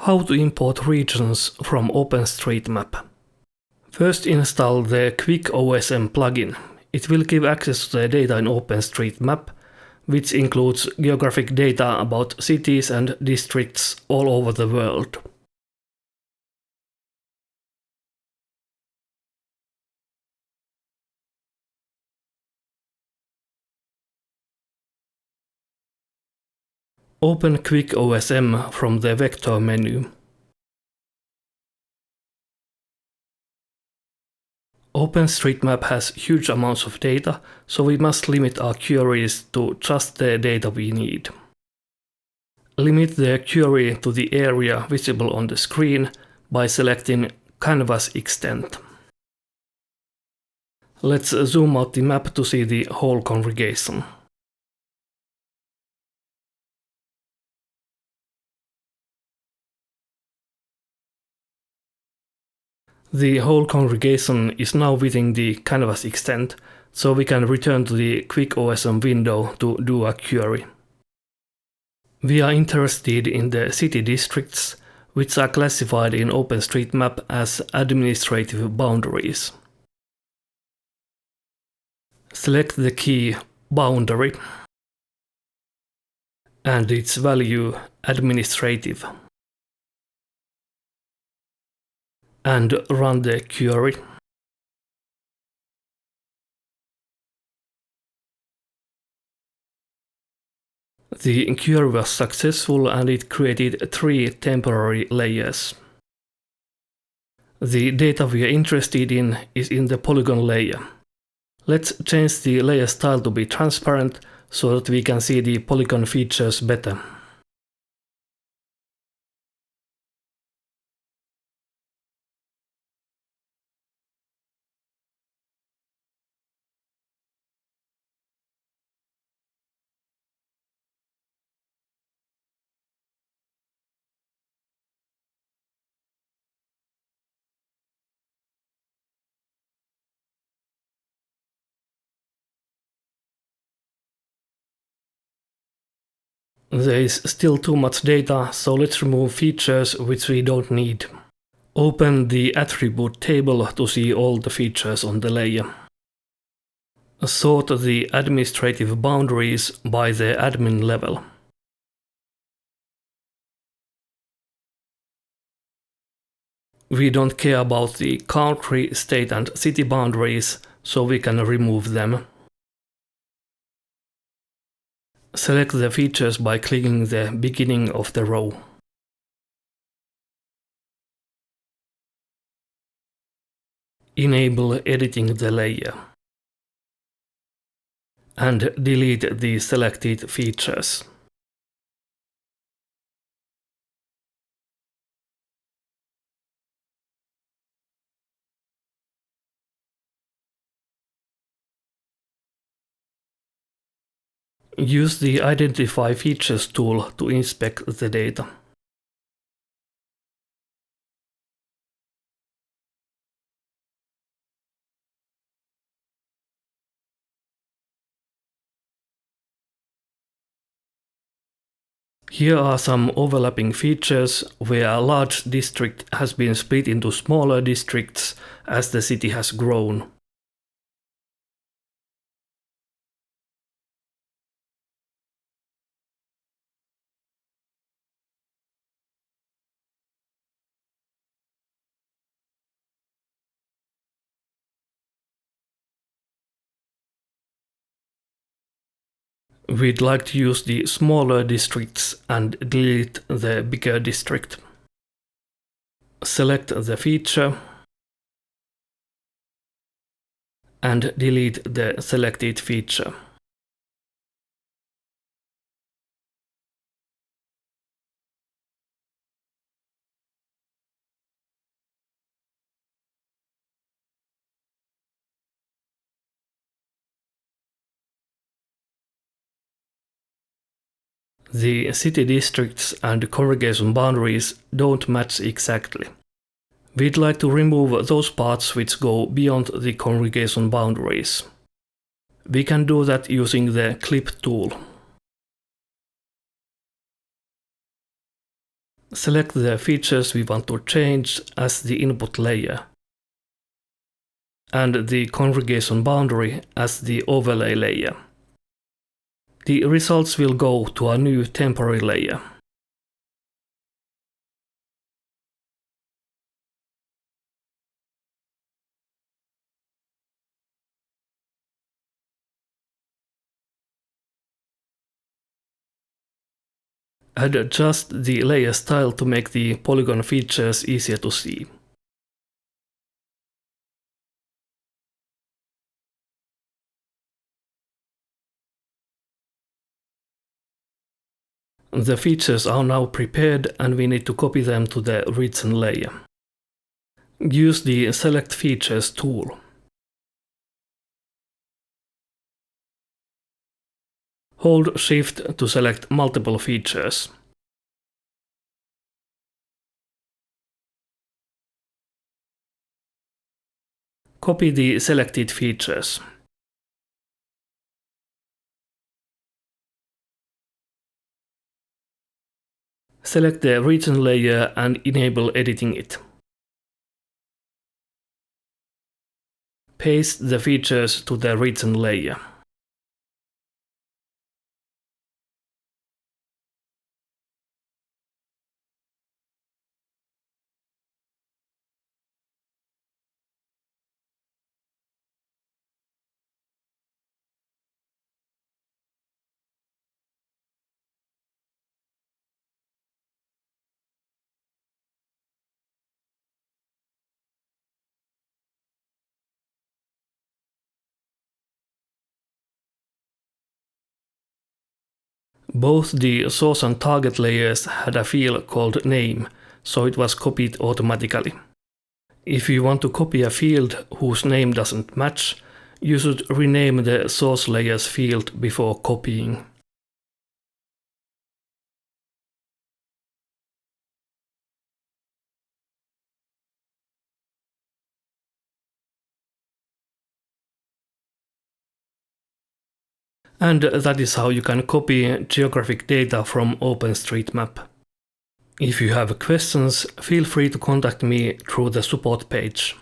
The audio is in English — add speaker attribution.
Speaker 1: How to import regions from OpenStreetMap. First install the Quick OSM plugin. It will give access to the data in OpenStreetMap, which includes geographic data about cities and districts all over the world. Open Quick OSM from the Vector menu. OpenStreetMap has huge amounts of data, so we must limit our queries to just the data we need. Limit the query to the area visible on the screen by selecting Canvas Extent. Let's zoom out the map to see the whole congregation. The whole congregation is now within the canvas extent, so we can return to the Quick OSM window to do a query. We are interested in the city districts, which are classified in OpenStreetMap as administrative boundaries. Select the key Boundary and its value Administrative, and run the query. The query was successful and it created 3 temporary layers. The data we are interested in is in the polygon layer. Let's change the layer style to be transparent so that we can see the polygon features better. There is still too much data, so let's remove features which we don't need. Open the attribute table to see all the features on the layer. Sort the administrative boundaries by the admin level. We don't care about the country, state and city boundaries, so we can remove them. Select the features by clicking the beginning of the row. Enable editing the layer. And delete the selected features. Use the Identify Features tool to inspect the data. Here are some overlapping features where a large district has been split into smaller districts as the city has grown. We'd like to use the smaller districts and delete the bigger district. Select the feature and delete the selected feature. The city districts and congregation boundaries don't match exactly. We'd like to remove those parts which go beyond the congregation boundaries. We can do that using the Clip tool. Select the features we want to change as the input layer, and the congregation boundary as the overlay layer. The results will go to a new temporary layer. Adjust the layer style to make the polygon features easier to see. The features are now prepared and we need to copy them to the region layer. Use the Select Features tool. Hold Shift to select multiple features. Copy the selected features. Select the region layer and enable editing it. Paste the features to the region layer. Both the source and target layers had a field called name, so it was copied automatically. If you want to copy a field whose name doesn't match, you should rename the source layer's field before copying. And that is how you can copy geographic data from OpenStreetMap. If you have questions, feel free to contact me through the support page.